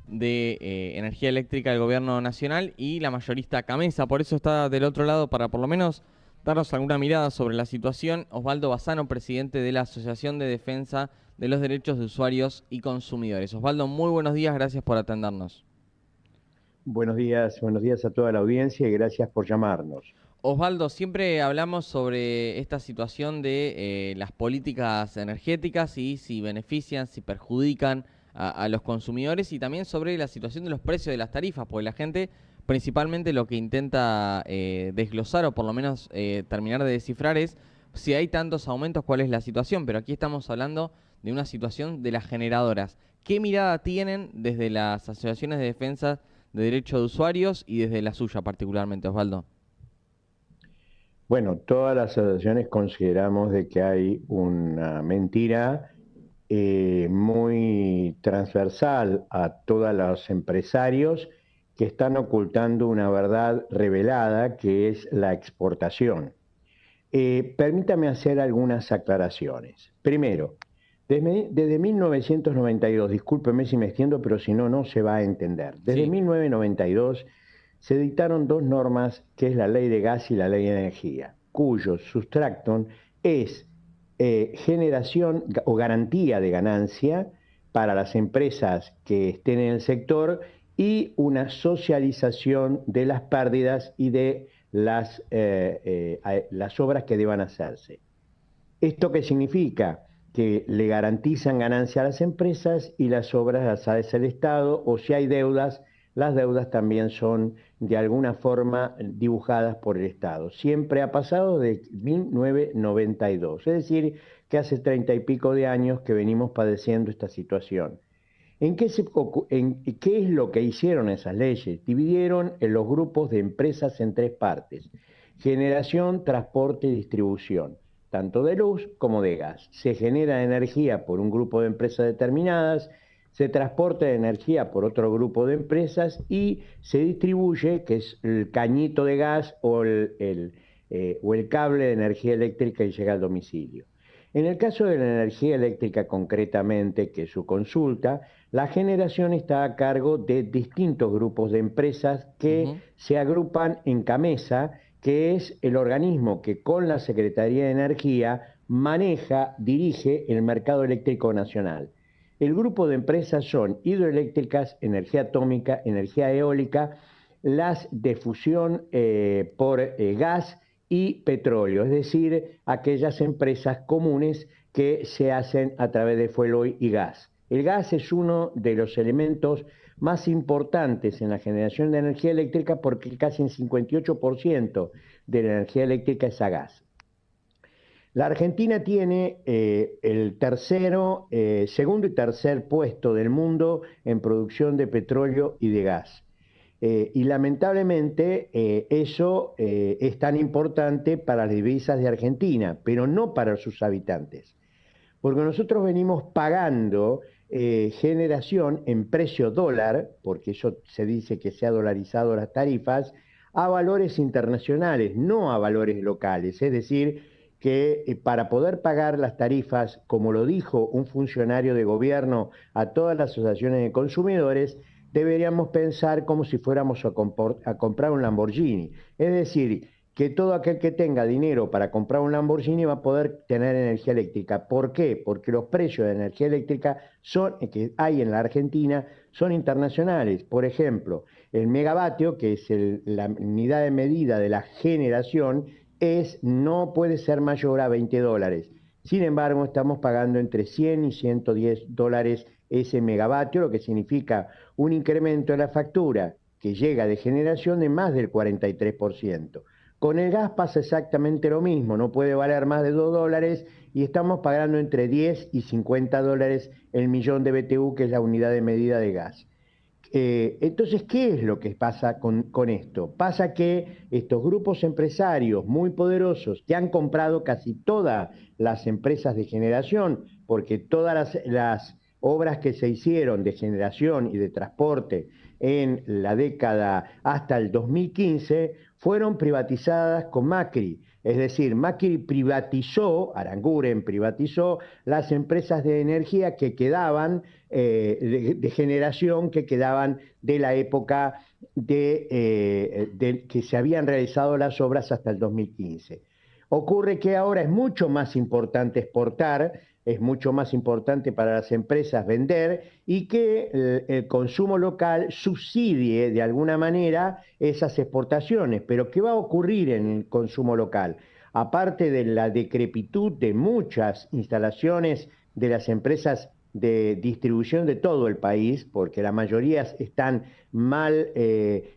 de energía eléctrica del gobierno nacional y la mayorista Camesa. Por eso está del otro lado para por lo menos darnos alguna mirada sobre la situación. Osvaldo Bassano, presidente de la Asociación de Defensa de los Derechos de Usuarios y Consumidores. Osvaldo, muy buenos días, gracias por atendernos. Buenos días a toda la audiencia y gracias por llamarnos. Osvaldo, siempre hablamos sobre esta situación de las políticas energéticas y si benefician, si perjudican a los consumidores y también sobre la situación de los precios de las tarifas, porque la gente principalmente lo que intenta desglosar o por lo menos terminar de descifrar es si hay tantos aumentos, cuál es la situación, pero aquí estamos hablando de una situación de las generadoras. ¿Qué mirada tienen desde las asociaciones de defensa de derechos de usuarios y desde la suya particularmente, Osvaldo? Bueno, todas las asociaciones consideramos de que hay una mentira muy transversal a todos los empresarios que están ocultando una verdad revelada que es la exportación. Permítame hacer algunas aclaraciones. Primero, desde 1992, discúlpeme si me extiendo, pero si no, no se va a entender. Desde Sí. 1992 se dictaron dos normas, que es la Ley de Gas y la Ley de Energía, cuyo sustracton es generación o garantía de ganancia para las empresas que estén en el sector y una socialización de las pérdidas y de las obras que deban hacerse. ¿Esto qué significa? Que le garantizan ganancia a las empresas y las obras las hace el Estado, o si hay deudas, las deudas también son de alguna forma dibujadas por el Estado. Siempre ha pasado de 1992, es decir, que hace 30 y pico de años que venimos padeciendo esta situación. ¿Qué es lo que hicieron esas leyes? Dividieron los grupos de empresas en tres partes: generación, transporte y distribución, tanto de luz como de gas. Se genera energía por un grupo de empresas determinadas, se transporta energía por otro grupo de empresas y se distribuye, que es el cañito de gas o el cable de energía eléctrica que llega al domicilio. En el caso de la energía eléctrica concretamente, que es su consulta, la generación está a cargo de distintos grupos de empresas que se agrupan en CAMESA, que es el organismo que con la Secretaría de Energía maneja, dirige el mercado eléctrico nacional. El grupo de empresas son hidroeléctricas, energía atómica, energía eólica, las de fusión por gas y petróleo, es decir, aquellas empresas comunes que se hacen a través de fuel oil y gas. El gas es uno de los elementos más importantes en la generación de energía eléctrica porque casi el 58% de la energía eléctrica es a gas. La Argentina tiene el segundo y tercer puesto del mundo en producción de petróleo y de gas. Y lamentablemente eso es tan importante para las divisas de Argentina, pero no para sus habitantes. Porque nosotros venimos pagando generación en precio dólar, porque eso se dice que se ha dolarizado las tarifas, a valores internacionales, no a valores locales. Es decir, que para poder pagar las tarifas, como lo dijo un funcionario de gobierno a todas las asociaciones de consumidores, deberíamos pensar como si fuéramos a comprar un Lamborghini. Es decir, que todo aquel que tenga dinero para comprar un Lamborghini va a poder tener energía eléctrica. ¿Por qué? Porque los precios de energía eléctrica que hay en la Argentina son internacionales. Por ejemplo, el megavatio, que es la unidad de medida de la generación, no puede ser mayor a $20. Sin embargo, estamos pagando entre 100 y $110 ese megavatio, lo que significa un incremento de la factura que llega de generación de más del 43%. Con el gas pasa exactamente lo mismo, no puede valer más de $2 y estamos pagando entre 10 y $50 el millón de BTU, que es la unidad de medida de gas. Entonces, ¿qué es lo que pasa con esto? Pasa que estos grupos empresarios muy poderosos que han comprado casi todas las empresas de generación, porque todas las obras que se hicieron de generación y de transporte en la década hasta el 2015 fueron privatizadas con Macri. Es decir, Macri privatizó, Aranguren privatizó las empresas de energía que quedaban, de generación, que quedaban de la época de que se habían realizado las obras hasta el 2015. Ocurre que ahora es mucho más importante exportar, es mucho más importante para las empresas vender y que el consumo local subsidie de alguna manera esas exportaciones. Pero ¿qué va a ocurrir en el consumo local? Aparte de la decrepitud de muchas instalaciones de las empresas de distribución de todo el país, porque la mayoría están mal,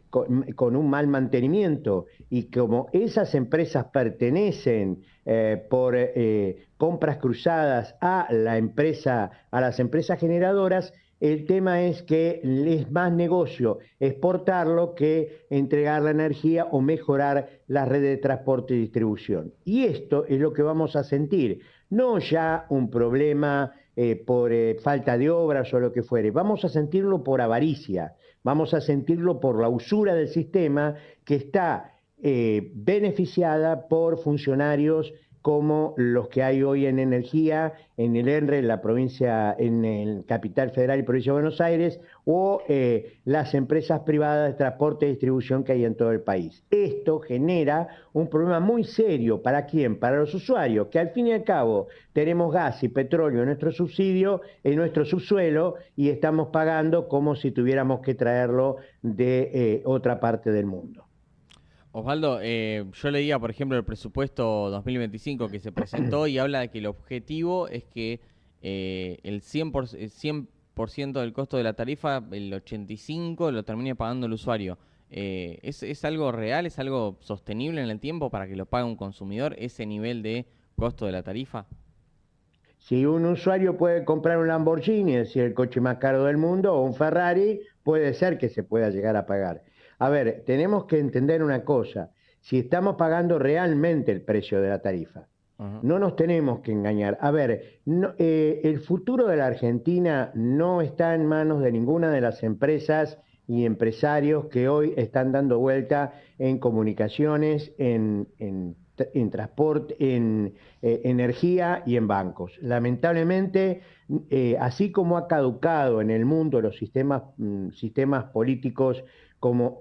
con un mal mantenimiento, y como esas empresas pertenecen por compras cruzadas a las empresas generadoras, el tema es que es más negocio exportarlo que entregar la energía o mejorar la red de transporte y distribución. Y esto es lo que vamos a sentir, no ya un problema por falta de obras o lo que fuere, vamos a sentirlo por avaricia, vamos a sentirlo por la usura del sistema que está beneficiada por funcionarios como los que hay hoy en energía, en el ENRE, en la provincia, en el Capital Federal y Provincia de Buenos Aires, o las empresas privadas de transporte y distribución que hay en todo el país. Esto genera un problema muy serio. ¿Para quién? Para los usuarios, que al fin y al cabo tenemos gas y petróleo en nuestro subsidio, en nuestro subsuelo, y estamos pagando como si tuviéramos que traerlo de otra parte del mundo. Osvaldo, yo leía, por ejemplo, el presupuesto 2025 que se presentó y habla de que el objetivo es que el 100% del costo de la tarifa, el 85% lo termine pagando el usuario. ¿Es algo real, es algo sostenible en el tiempo para que lo pague un consumidor, ese nivel de costo de la tarifa? Si un usuario puede comprar un Lamborghini, es decir, el coche más caro del mundo, o un Ferrari, puede ser que se pueda llegar a pagar. A ver, tenemos que entender una cosa, si estamos pagando realmente el precio de la tarifa, Ajá. no nos tenemos que engañar. A ver, el futuro de la Argentina no está en manos de ninguna de las empresas y empresarios que hoy están dando vuelta en comunicaciones, en transporte, en energía y en bancos. Lamentablemente, así como ha caducado en el mundo los sistemas políticos como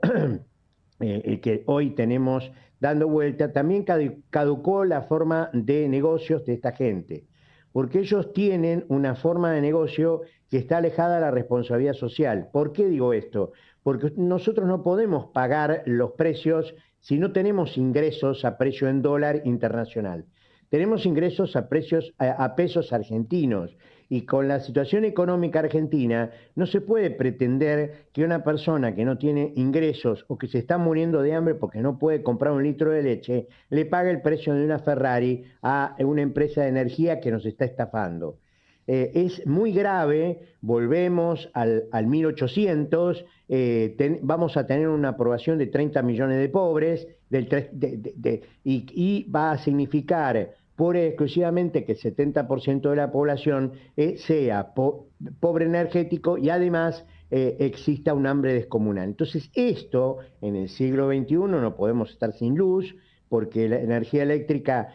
el que hoy tenemos dando vuelta, también caducó la forma de negocios de esta gente, porque ellos tienen una forma de negocio que está alejada de la responsabilidad social. ¿Por qué digo esto? Porque nosotros no podemos pagar los precios si no tenemos ingresos a precio en dólar internacional. Tenemos ingresos a pesos argentinos, y con la situación económica argentina no se puede pretender que una persona que no tiene ingresos o que se está muriendo de hambre porque no puede comprar un litro de leche le pague el precio de una Ferrari a una empresa de energía que nos está estafando. Es muy grave, volvemos al 1800, vamos a tener una aprobación de 30 millones de pobres y va a significar pura y exclusivamente que el 70% de la población sea pobre energético y además exista un hambre descomunal. Entonces esto en el siglo XXI no podemos estar sin luz, porque la energía eléctrica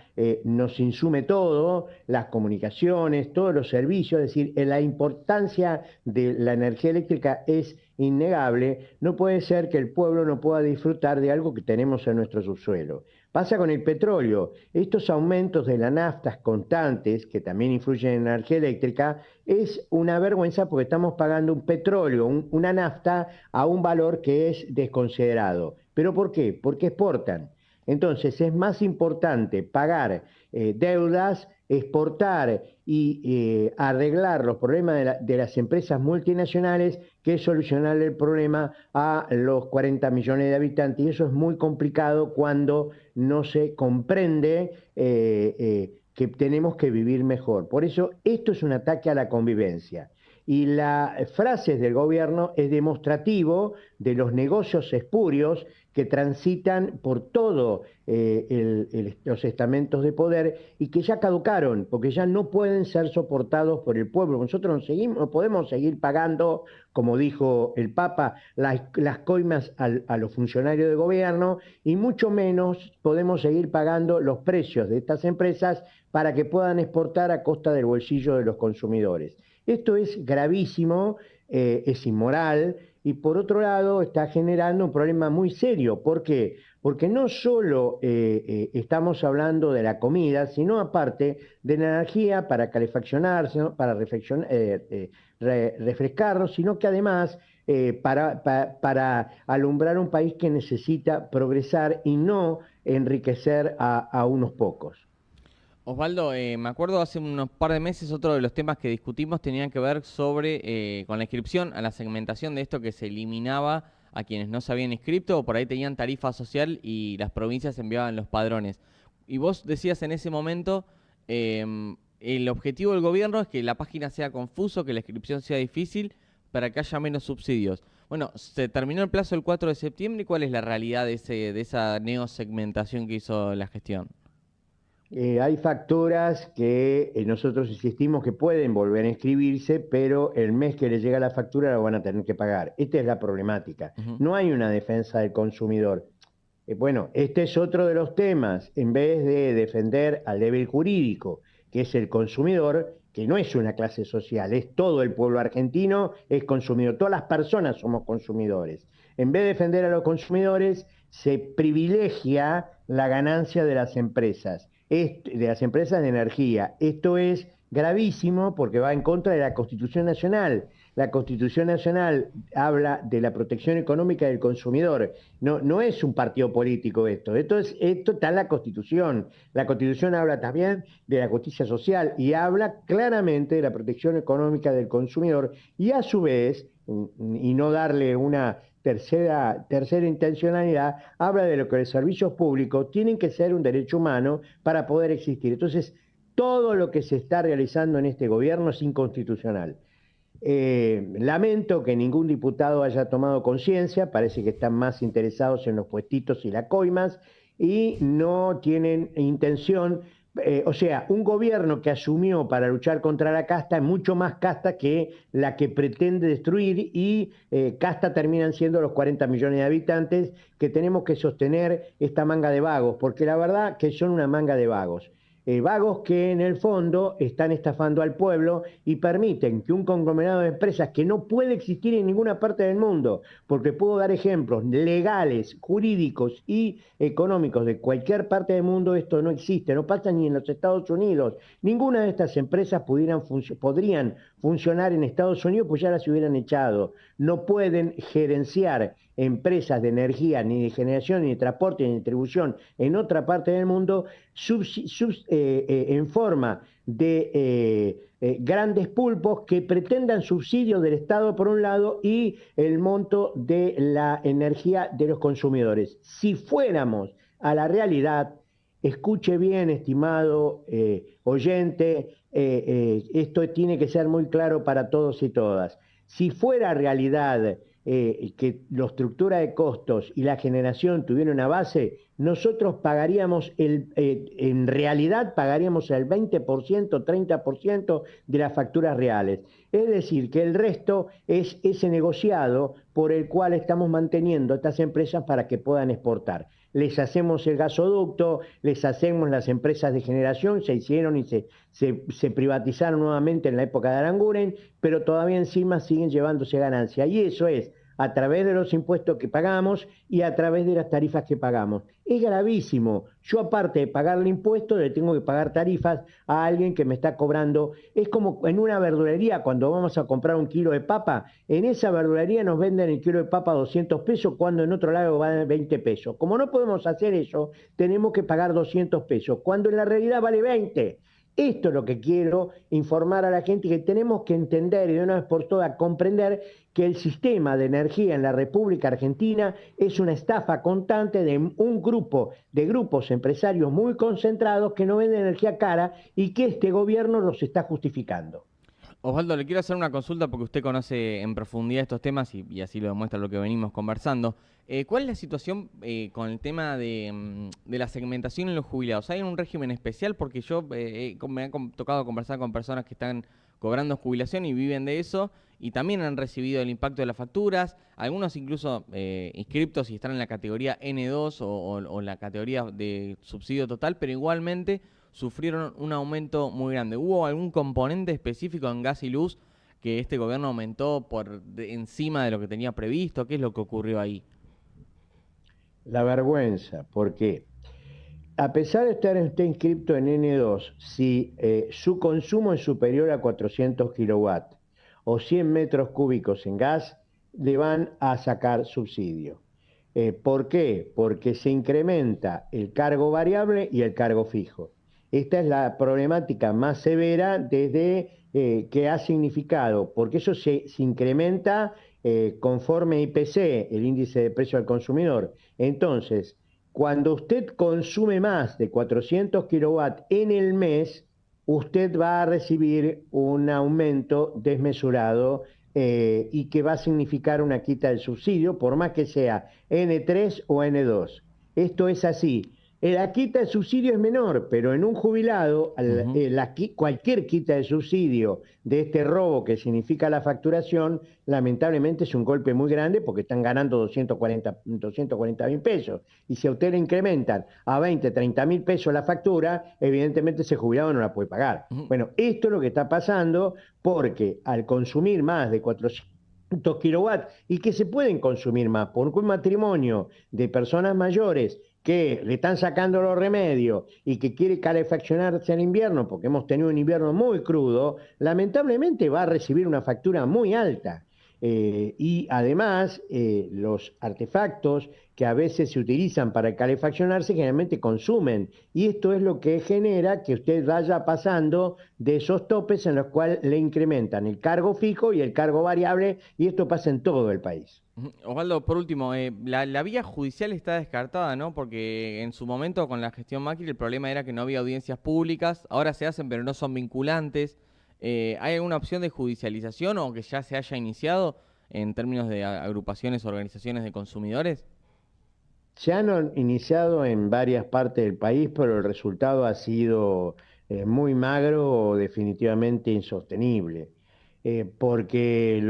nos insume todo, las comunicaciones, todos los servicios, es decir, la importancia de la energía eléctrica es innegable. No puede ser que el pueblo no pueda disfrutar de algo que tenemos en nuestro subsuelo. Pasa con el petróleo. Estos aumentos de las naftas constantes, que también influyen en la energía eléctrica, es una vergüenza porque estamos pagando un petróleo, una nafta, a un valor que es desconsiderado. ¿Pero por qué? Porque exportan. Entonces es más importante pagar deudas, exportar y arreglar los problemas de las empresas multinacionales que solucionar el problema a los 40 millones de habitantes. Y eso es muy complicado cuando no se comprende que tenemos que vivir mejor. Por eso esto es un ataque a la convivencia. y las frases del gobierno es demostrativo de los negocios espurios que transitan por todo los estamentos de poder y que ya caducaron, porque ya no pueden ser soportados por el pueblo. Nosotros no podemos seguir pagando, como dijo el Papa, las coimas a los funcionarios de gobierno, y mucho menos podemos seguir pagando los precios de estas empresas para que puedan exportar a costa del bolsillo de los consumidores. Esto es gravísimo, es inmoral, y por otro lado está generando un problema muy serio. ¿Por qué? Porque no solo estamos hablando de la comida, sino aparte de la energía para calefaccionarse, ¿no? Para refrescarnos, sino que además para alumbrar un país que necesita progresar y no enriquecer a unos pocos. Osvaldo, me acuerdo hace unos par de meses otro de los temas que discutimos tenían que ver sobre con la inscripción, a la segmentación de esto, que se eliminaba a quienes no se habían inscrito o por ahí tenían tarifa social y las provincias enviaban los padrones. Y vos decías en ese momento, el objetivo del gobierno es que la página sea confuso, que la inscripción sea difícil para que haya menos subsidios. Bueno, se terminó el plazo el 4 de septiembre, ¿y cuál es la realidad de esa neosegmentación que hizo la gestión? Hay facturas que nosotros insistimos que pueden volver a inscribirse, pero el mes que les llega la factura la van a tener que pagar. Esta es la problemática. No hay una defensa del consumidor. Bueno, este es otro de los temas. En vez de defender al débil jurídico, que es el consumidor, que no es una clase social, es todo el pueblo argentino, es consumidor. Todas las personas somos consumidores. En vez de defender a los consumidores, se privilegia la ganancia de las empresas de energía. Esto es gravísimo porque va en contra de la Constitución Nacional. La Constitución Nacional habla de la protección económica del consumidor. No es un partido político esto. Esto está en la Constitución. La Constitución habla también de la justicia social y habla claramente de la protección económica del consumidor, y a su vez, y no darle una tercera intencionalidad, habla de lo que los servicios públicos tienen que ser un derecho humano para poder existir. Entonces, todo lo que se está realizando en este gobierno es inconstitucional. Lamento que ningún diputado haya tomado conciencia, parece que están más interesados en los puestitos y las coimas y no tienen intención. O sea, un gobierno que asumió para luchar contra la casta es mucho más casta que la que pretende destruir, y casta terminan siendo los 40 millones de habitantes que tenemos que sostener esta manga de vagos, porque la verdad que son una manga de vagos. Vagos que en el fondo están estafando al pueblo y permiten que un conglomerado de empresas que no puede existir en ninguna parte del mundo, porque puedo dar ejemplos legales, jurídicos y económicos de cualquier parte del mundo, esto no existe, no pasa ni en los Estados Unidos. Ninguna de estas empresas podrían funcionar en Estados Unidos, pues ya las hubieran echado. No pueden gerenciar empresas de energía, ni de generación, ni de transporte, ni de distribución en otra parte del mundo en forma de grandes pulpos que pretendan subsidios del Estado por un lado y el monto de la energía de los consumidores. Si fuéramos a la realidad, escuche bien, estimado oyente, esto tiene que ser muy claro para todos y todas. Si fuera realidad que la estructura de costos y la generación tuvieran una base, nosotros pagaríamos, en realidad pagaríamos el 20%, 30% de las facturas reales. Es decir, que el resto es ese negociado por el cual estamos manteniendo a estas empresas para que puedan exportar. Les hacemos el gasoducto, les hacemos las empresas de generación, se hicieron y se privatizaron nuevamente en la época de Aranguren, pero todavía encima siguen llevándose ganancia. Y eso es a través de los impuestos que pagamos y a través de las tarifas que pagamos. Es gravísimo. Yo, aparte de pagarle impuestos, le tengo que pagar tarifas a alguien que me está cobrando. Es como en una verdulería, cuando vamos a comprar un kilo de papa, en esa verdulería nos venden el kilo de papa a 200 pesos, cuando en otro lado vale 20 pesos. Como no podemos hacer eso, tenemos que pagar 200 pesos, cuando en la realidad vale 20. Esto es lo que quiero informar a la gente, que tenemos que entender y de una vez por todas comprender que el sistema de energía en la República Argentina es una estafa constante de un grupo de grupos empresarios muy concentrados que no venden energía cara y que este gobierno los está justificando. Osvaldo, le quiero hacer una consulta porque usted conoce en profundidad estos temas y así lo demuestra lo que venimos conversando. ¿Cuál es la situación con el tema de la segmentación en los jubilados? ¿Hay un régimen especial? Porque yo me ha tocado conversar con personas que están cobrando jubilación y viven de eso y también han recibido el impacto de las facturas, algunos incluso inscriptos y están en la categoría N2 o la categoría de subsidio total, pero igualmente sufrieron un aumento muy grande. ¿Hubo algún componente específico en gas y luz que este gobierno aumentó encima de lo que tenía previsto? ¿Qué es lo que ocurrió ahí? La vergüenza, porque a pesar de estar usted inscripto en N2, si su consumo es superior a 400 kilowatts o 100 metros cúbicos en gas, le van a sacar subsidio. ¿Por qué? Porque se incrementa el cargo variable y el cargo fijo. Esta es la problemática más severa desde que ha significado, porque eso se incrementa conforme IPC, el índice de precio al consumidor. Entonces, cuando usted consume más de 400 kilowatts en el mes, usted va a recibir un aumento desmesurado y que va a significar una quita del subsidio, por más que sea N3 o N2. Esto es así. La quita de subsidio es menor, pero en un jubilado, cualquier quita de subsidio de este robo que significa la facturación, lamentablemente es un golpe muy grande porque están ganando 240.000 pesos. Y si a usted le incrementan a 20, 30.000 pesos la factura, evidentemente ese jubilado no la puede pagar. Bueno, esto es lo que está pasando porque al consumir más de 400 kilowatts y que se pueden consumir más, porque un matrimonio de personas mayores que le están sacando los remedios y que quiere calefaccionarse en invierno, porque hemos tenido un invierno muy crudo, lamentablemente va a recibir una factura muy alta. Y además, los artefactos que a veces se utilizan para calefaccionarse generalmente consumen. Y esto es lo que genera que usted vaya pasando de esos topes en los cuales le incrementan el cargo fijo y el cargo variable, y esto pasa en todo el país. Osvaldo, por último, la vía judicial está descartada, ¿no? Porque en su momento con la gestión Macri el problema era que no había audiencias públicas, ahora se hacen pero no son vinculantes. ¿Hay alguna opción de judicialización o que ya se haya iniciado en términos de agrupaciones o organizaciones de consumidores? Se han iniciado en varias partes del país, pero el resultado ha sido muy magro o definitivamente insostenible, porque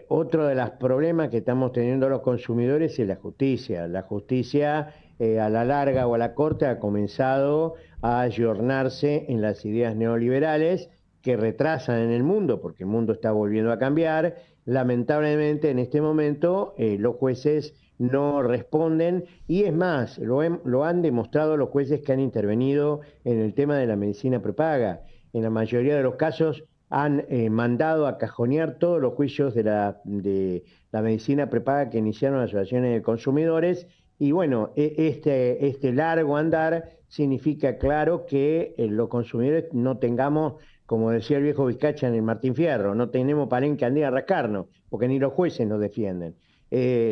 otro de los problemas que estamos teniendo los consumidores es la justicia. La justicia a la larga o a la corta ha comenzado a ayornarse en las ideas neoliberales que retrasan en el mundo, porque el mundo está volviendo a cambiar. Lamentablemente en este momento los jueces no responden y es más, lo han demostrado los jueces que han intervenido en el tema de la medicina prepaga. En la mayoría de los casos han mandado a cajonear todos los juicios de la medicina prepaga que iniciaron las asociaciones de consumidores y bueno, este largo andar significa claro que los consumidores no tengamos, como decía el viejo Vizcacha en el Martín Fierro, no tenemos palenque andar a rascarnos, porque ni los jueces nos defienden.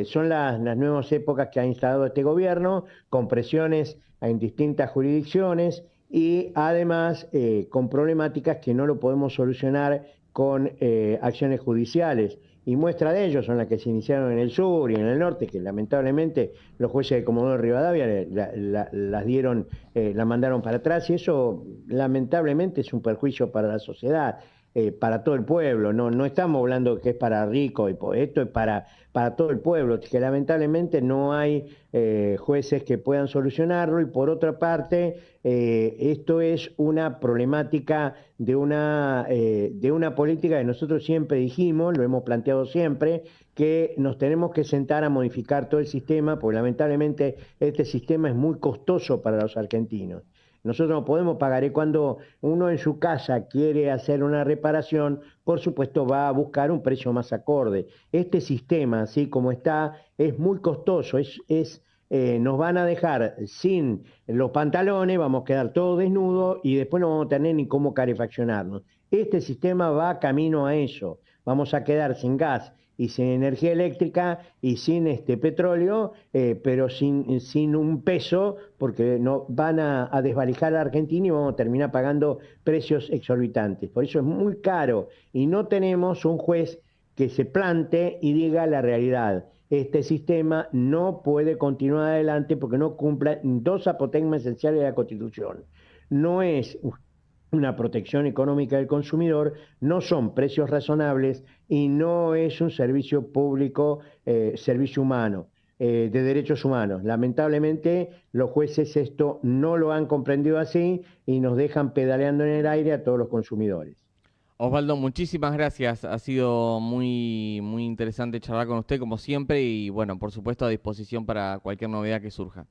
Son las nuevas épocas que ha instalado este gobierno, con presiones en distintas jurisdicciones y además con problemáticas que no lo podemos solucionar con acciones judiciales. Y muestra de ello son las que se iniciaron en el sur y en el norte, que lamentablemente los jueces de Comodoro Rivadavia la mandaron para atrás, y eso lamentablemente es un perjuicio para la sociedad. Para todo el pueblo, no estamos hablando que es para ricos, esto es para todo el pueblo, que lamentablemente no hay jueces que puedan solucionarlo, y por otra parte, esto es una problemática de una política que nosotros siempre dijimos, lo hemos planteado siempre, que nos tenemos que sentar a modificar todo el sistema, porque lamentablemente este sistema es muy costoso para los argentinos. Nosotros no podemos pagar. Y cuando uno en su casa quiere hacer una reparación, por supuesto va a buscar un precio más acorde. Este sistema, así como está, es muy costoso. Nos van a dejar sin los pantalones, vamos a quedar todos desnudos y después no vamos a tener ni cómo calefaccionarnos. Este sistema va camino a eso. Vamos a quedar sin gas y sin energía eléctrica y sin petróleo, pero sin un peso, porque no van a desvalijar a Argentina y vamos a terminar pagando precios exorbitantes. Por eso es muy caro y no tenemos un juez que se plante y diga la realidad. Este sistema no puede continuar adelante porque no cumple dos apotegmas esenciales de la Constitución. No es una protección económica del consumidor, no son precios razonables y no es un servicio público, servicio humano, de derechos humanos. Lamentablemente los jueces esto no lo han comprendido así y nos dejan pedaleando en el aire a todos los consumidores. Osvaldo, muchísimas gracias. Ha sido muy interesante charlar con usted como siempre y bueno, por supuesto a disposición para cualquier novedad que surja.